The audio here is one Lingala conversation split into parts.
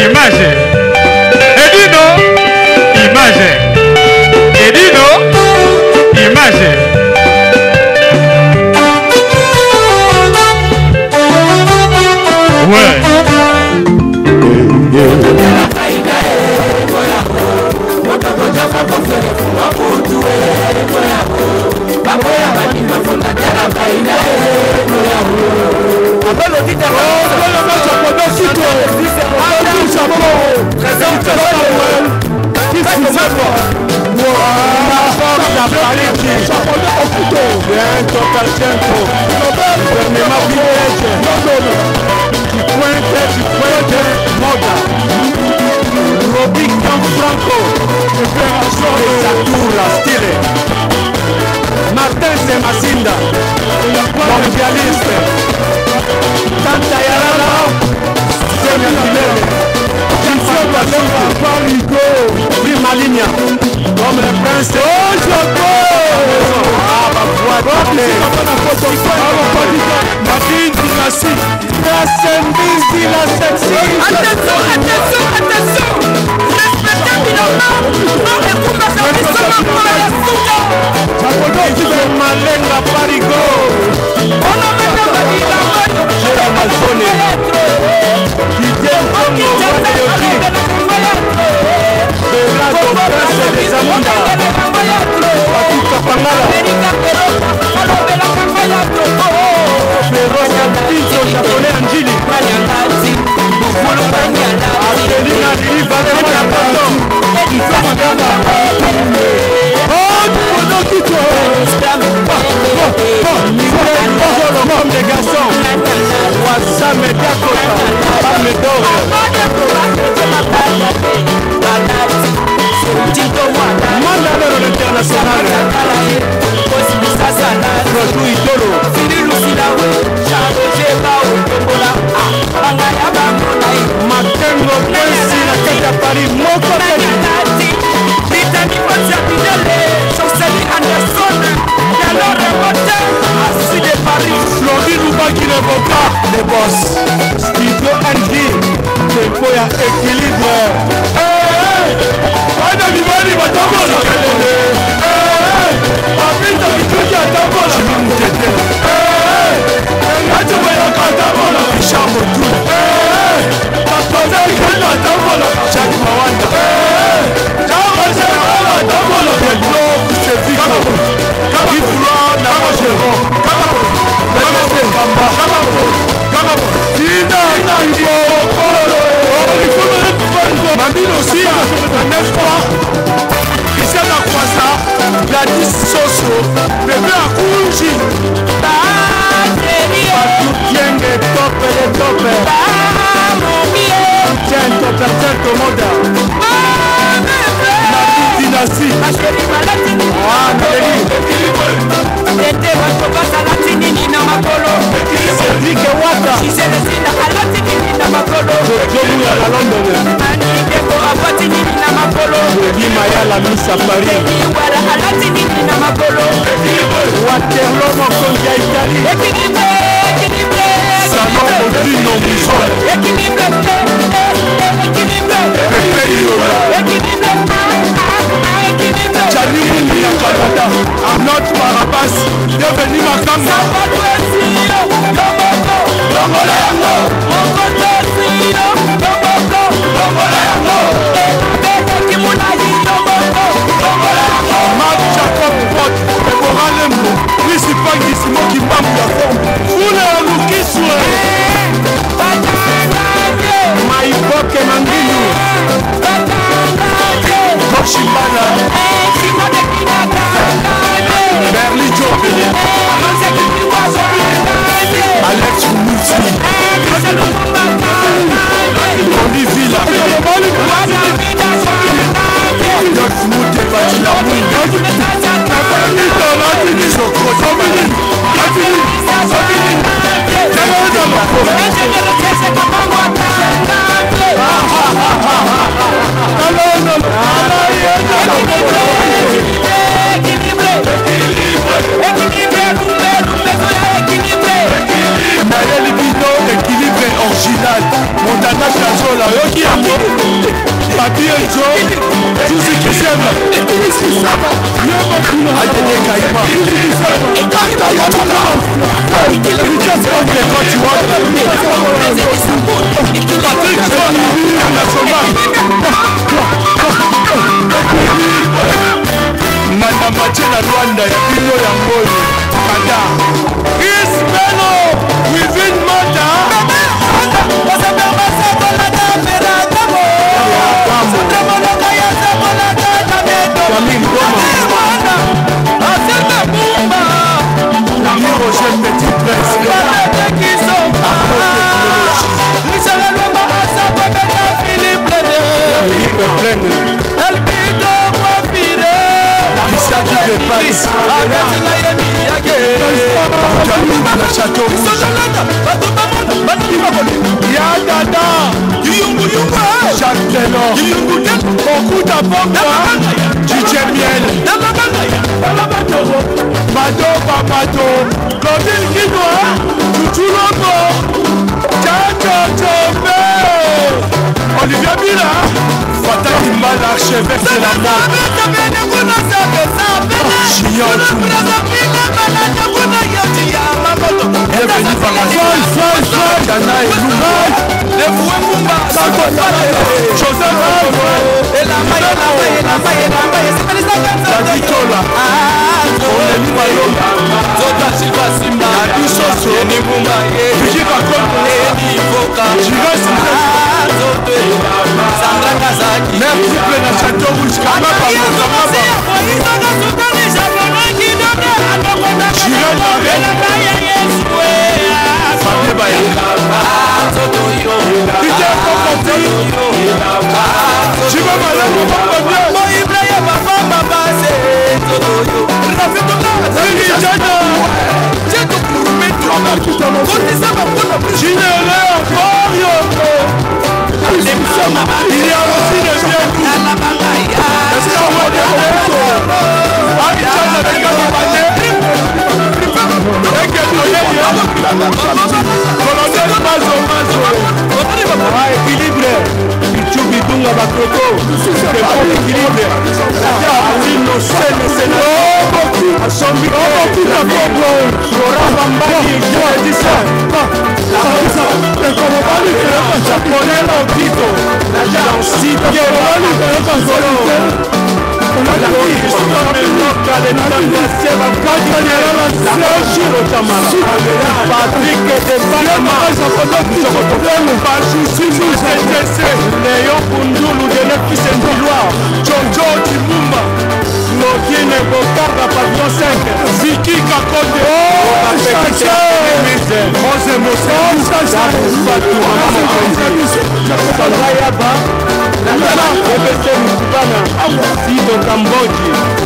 image. Edino, image. Edino, image. Ouais. Martin Semasinda, mondialiste. Tanta Yarara, Sonia Kilele, Jinson Balenga, Parigo, Prima Linea, comme le prince. Oh, Joko! Ah, ma voix, Marine Dinassi, la service de la sexy. Attention, attention, attention! Respectez Biloma! Non, écoute-moi, ça fait seulement pour la souka! Malenga Parigo. On a mis dans la vie, la mode! Je vais Malzone. Didier Congo, des Amanda. Patuka Pangala. Ferocia Pinto, japonais Angili. Adelina Liva, l'homme des garçons. Wassam et Dakota, Palme d'or. Mandalero l'international. Rochou Idolo. Matengo Prince, la quête à Paris, Moko les boss, Studio NG, c'est pour y équilibre. Mamine aussi, à 9 fois, Christian Akwasa, Gladys Soso, bébé à Kouji, Patou Tienge, top et top. Tiens, top moda. Martin Dinassi. Ah, Nelly. Cédric Wata. Maya la Miss à Paris. Waterloo Mokonja Italie. Salon Audrey Nombison. Janine ya Canada. Arnaud Barabas. Devenu Makamba. Marc Jacob Pot, Deborah Lembo, principal Gissimo qui bambe la forme. Oula, Loukisou. My Qui a mot? Papi et Joe, Juicy Kisem. Aïe Kaima. Patrick John, international. Manamache na Rwanda ya Pino ya Ngoli. Kada. Chris Melo, within Mata. Beaucoup d'abord, DJ Miel, Mado Babato, Claudine Guinois, Toutou Lobo, Tchacho Olivier Mila, Fatah Kimbal, archevêque de la mort. Bienvenue par la Dana et Louma, les Fouemboumba, Joseph et la maille, la Vitola, on est Maloma, Zota Silva Simba, Abisoso, Nibumba, Brigitte Akonde, Jiras, Sandra Kazaki, merci plein à Château Rouge, Kamaba, il y a aussi des biens. Équilibre. Bitunga Bakoko. Équilibre. Léon Koundoulou de l'Efficient-Loire, Jojo Timumba, Nodine Bokara Pavillon 5, Vicky Kakonde, Rose Mosson, Sanayaba, Rebete Moukubana, Sido Cambodge,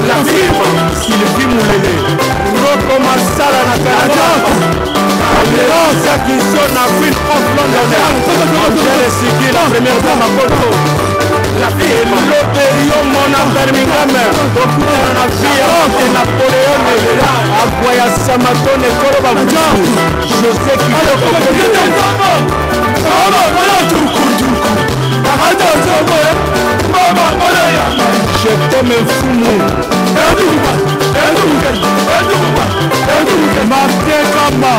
La Firma, Sylvie Moulele, Roko Massala Nakana, Alléluia qui sonne à Queen of London, Angèle Siki, la première dame à Porto, La Firma, Loterio Mona Birmingham, Okutana Navia, Napoléon, Aguaya Samatone, Koroba Boujan, José Kitoko, je t'aime Foumou, Martin Kama,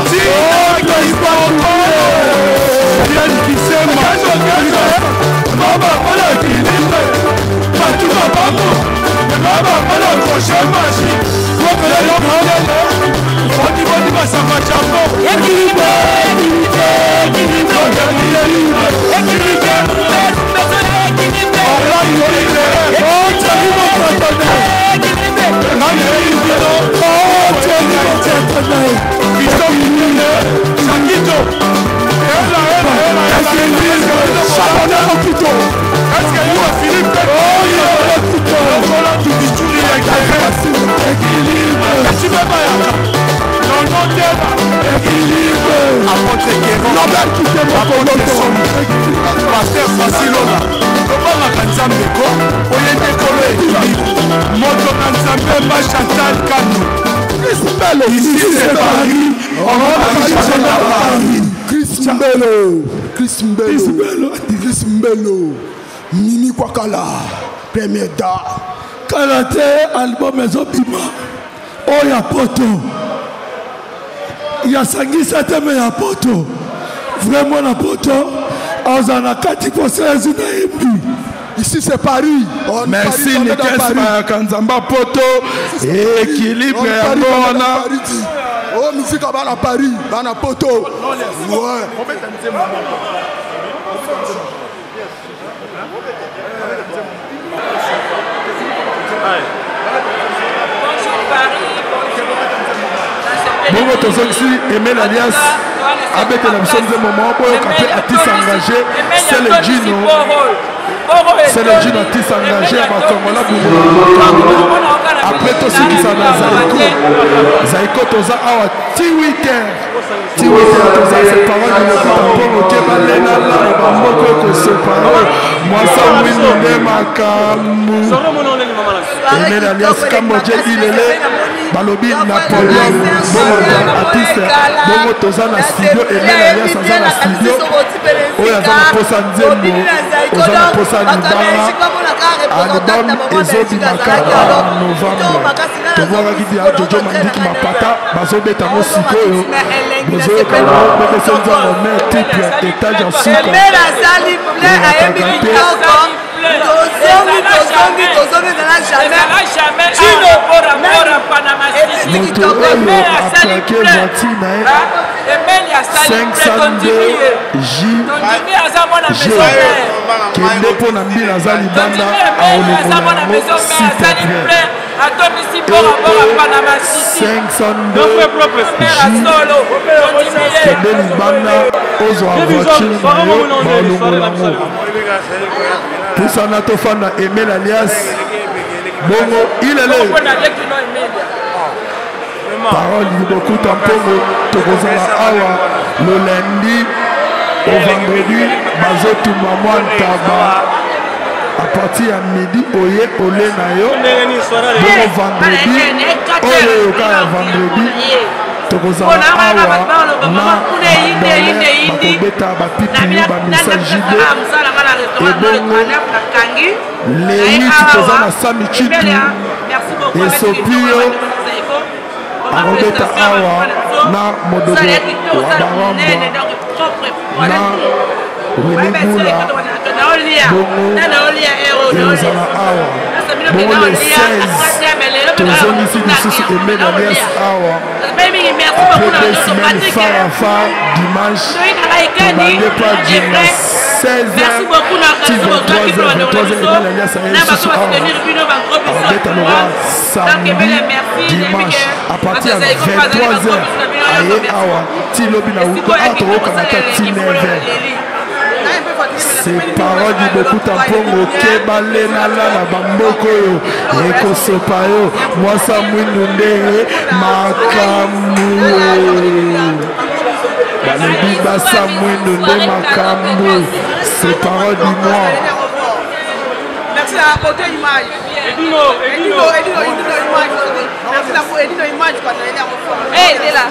Chris Mbelo. Maurice Mbelo, Mimi Kwakala, Premier Da. Kalate, album Ezobima. Oh, ya poto. Ya sangisa teme ya poto. Vraiment la poto. Ozana kati pour ça, Ici c'est Paris. Merci Nikes Kanzamba Poto. Équilibre à Bona. Oh, musique à Paris, à Poto. Ouais. Bongo Tozoxi, Emel Alias, avec la mission de moment pour artiste engagé, c'est le Gino. C'est le Gino artiste engagé à Bakongola Boumou. Après tout ce qui s'en a Zaiko. Zaiko Toza Awa, Tiwiter. Tiwiter Toza, c'est parole de notre tampon, ok, Balena, là, Bamboko, se parole. Moi, ça, oui, nous, Makamu. Emel Alias, Kamodje, il est Balobi Napoléon, bon artiste, bon Toza na studio, Emel Alias Aza na studio, Oya Aza na posa Nzembo, Oza na posa Libara, album Ezobi Makaka en novembre. Tovoka kidi ya Jojo Mandiki Mapata, bazobeta mo sikoyo, bozoyoka na bebe senza mome type étage en sucre. Emel Azali plaît à Emile Kitoko. Tozongi de la jamais Chino moto oyo aplake voiture na ye 502 J kende mpo na mbila aza libanda aolokola yango sitapre kende libanda ozwa voiture na yo baolongola yango pusana tofanda Emel Alias bongo ilele parole beaucoup tampongo tokozala awa le lundi au vendredi bazotumba mwa ntaba à partir ya midi oye ole na yo bongo vendredi oyo kaka vendredi tokozala awa na bandole bakobeta bapipi bamisa jide ebongo le 8 toza na sami chitu esopio akobeta awa na modogo wa baramba na wenibula bongo ezala awa bongo le 16 tozongisi lisusu Emel Alias awa après 2 semaines phare à phare dimanche tobande pa dina 16h ti 23h Emel Alias aye lisusu awa akobeta loba samedi dimanche à partir ya 23h aye awa ti lobi na wuto awa tokokanga ta ti 9h. C'est parole du beaucoup tampongo kebale na la bamboko yo ekosopa yo mwasa mwindu nde makamu balobi basa mwindu nde makamu c'est parole du mois. Merci à côté image. Edino image. Merci à Edino image quand il est là.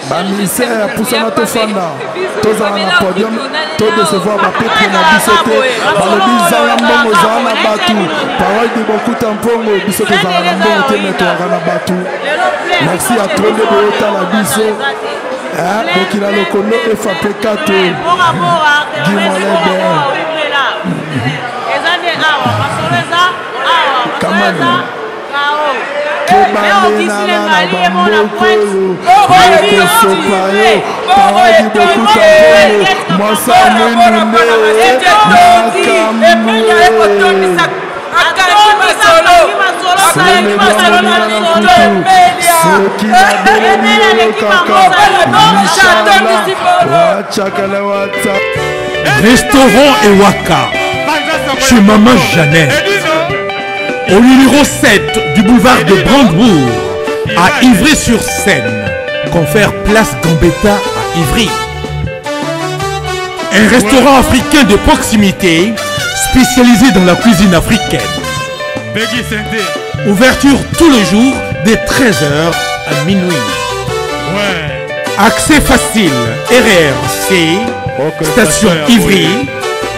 Bamisère pusana tofanda tozala na podium todecevoir bapetre na biso te balobi zala mbongo zala na batu parole de bokuta mpongo biso tozala na mbongo te me toaka na batu. Merci à tronde boyotala biso bokila lokondo efapekato gimolebe kamani kebale na bamboko ekosopa yo paradi bokuta mpoyo mwasa mwinunde makambo soki nabeleli kaka inshallah wachakala wata Restaurant Ewaka chez Maman Jeannette au numéro 7 du boulevard de Brandebourg à Ivry-sur-Seine. Confère place Gambetta à Ivry. Un restaurant africain de proximité spécialisé dans la cuisine africaine. Ouverture tous les jours de 13h à minuit. Ouais. Accès facile, RRC, station Ivry,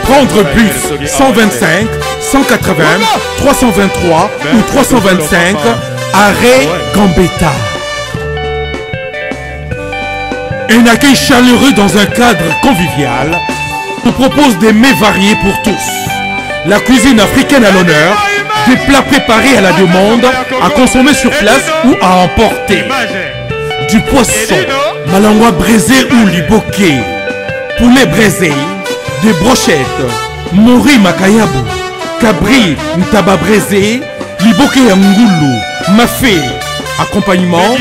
prendre bus 125, 180, 323 ou 325, arrêt Gambetta. Un accueil chaleureux dans un cadre convivial nous propose des mets variés pour tous. La cuisine africaine à l'honneur, des plats préparés à la demande, à consommer sur place ou à emporter. Du poisson, malangwa braisé ou liboké, poulet braisé, des brochettes, mori makayabu, cabri ntaba braisé, liboké ngoulou, mafé, accompagnement,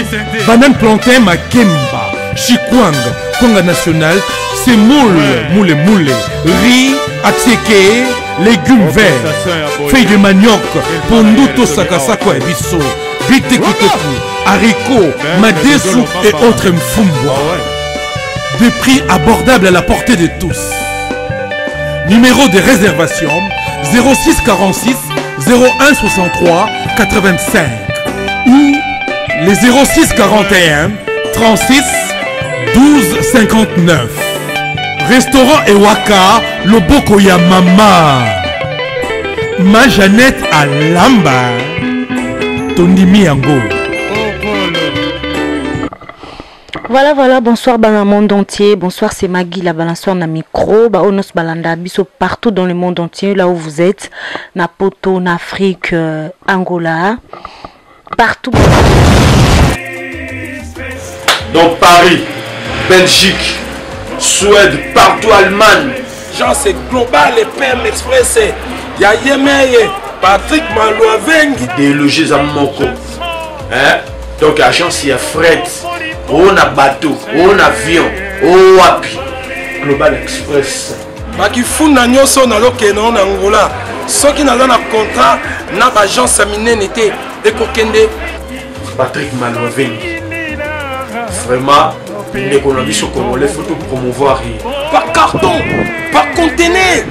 banane plantain makemba, chikwang, konga national, semoule, moule, riz, atseke, légumes verts, feuilles de manioc, ponduto sakasako et bisso, bitekiteku, haricots, madesu et autres mfumbwa. Des prix abordables à la portée de tous. Numéro de réservation 06 46 01 63 85 ou les 06 41 36 12 59. Restaurant Ewaka, Loboko ya Mama. Ma Jeannette à Lamba. Tondimi Yango. Voilà, bonsoir dans le monde entier. Bonsoir, c'est Maggie, la balançoire na micro. Onos balanda biso partout dans le monde entier, là où vous êtes. Na Poto, en Afrique, Angola. Partout. Donc Paris, Belgique, Suède, partout Allemagne. Jean, c'est global et PM Express. Ya Yemeye, Patrick Malouavengi. Des logés à Moko. Hein? Donc agence, il y a fret. On a bateau, on a avion, on wapi. Global Express. Maki funa nyoso na lokeno na Angola. Soki na na contrat na agence minene te ekokende. Patrick Malouavengi. Vraiment, l'économie sur Congolais, il faut tout promouvoir. Par carton, par conteneur,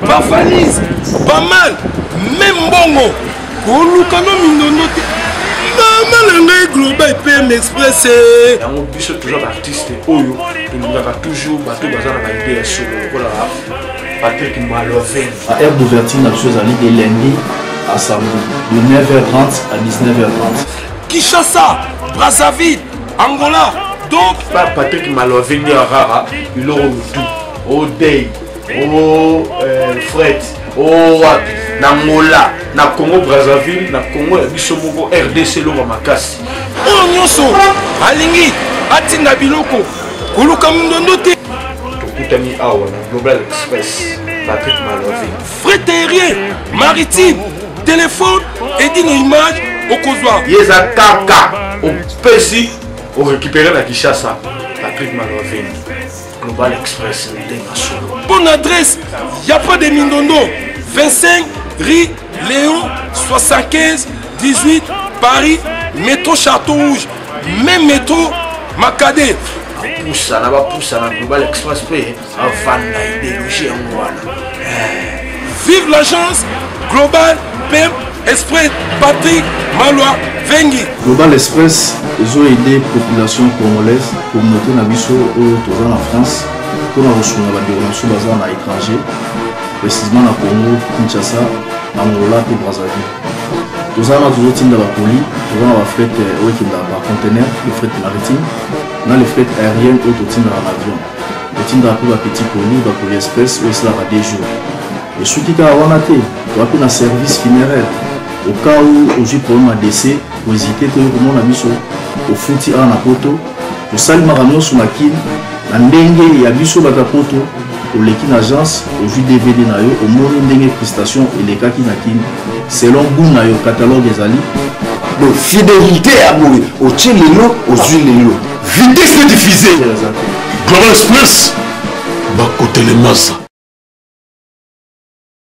par valise, pas mal, même bongo. Kolukano mindono te. Maman global PM Express. On puisse toujours artiste Oyo, nous avons toujours bateau bazar na idée sur le Patrick Malouavengi. À aire d'ouverture, la chose allait de lundi à samedi, de 9h30 à 19h30. Kinshasa, Brazzaville, Angola. Donc, Patrick Malouavengi à Rara, il aura tout. Au Day, au Fred, au Wapi, Angola, na Congo Brazzaville, na Congo Bisomoko, RDC Loma Makasi. Oh Nyoso, Alingi, Atina Biloko, Koluka Mundonote. Tokutami Awa, Global Express, Patrick Malouavengi. Fret aérien, maritime, téléphone, édine image, au Kozwa. Yeza Kaka, au Pessi. On récupère la Kinshasa, Patrick Malouavengi, Global Express, bonne adresse, il n'y a pas de Mindondo, 25 rue Léon, 75 18 Paris, métro Château Rouge, même métro Macadé. Poussa, na Global Express, avant d'idéologie en Rwanda. Vive l'agence Global PM Express, Patrick Malouavengi. Global Express, ils ont aidé la population congolaise, communauté Nabiso en France, pour la reçu la déroulation bazar à l'étranger, précisément à Congo, Kinshasa, Angola et Brazzaville. Nous avons toujours tiré la poli, nous avons fait un conteneur, le fret maritime, dans les fret aériens ou tout dans l'avion. Nous avons fait un petit poli, la poli express, où cela va des jours. Et ce qui est à Wanate, nous avons fait un service funéraire. Au cas où j'ai problème à décès, pour hésiter, comment on a mis au fouti à la poto, au salimaranon sur la kin, la dengue et à biso batapoto, au l'équipe agence, au jus DVD nayo, au monde dengue prestation et les kaki nakin, selon goût nayo catalogue des ali. Donc fidélité à mourir, au tchelelo, aux huiles. Vitesse diffusée. Global Express, bah côté les masses.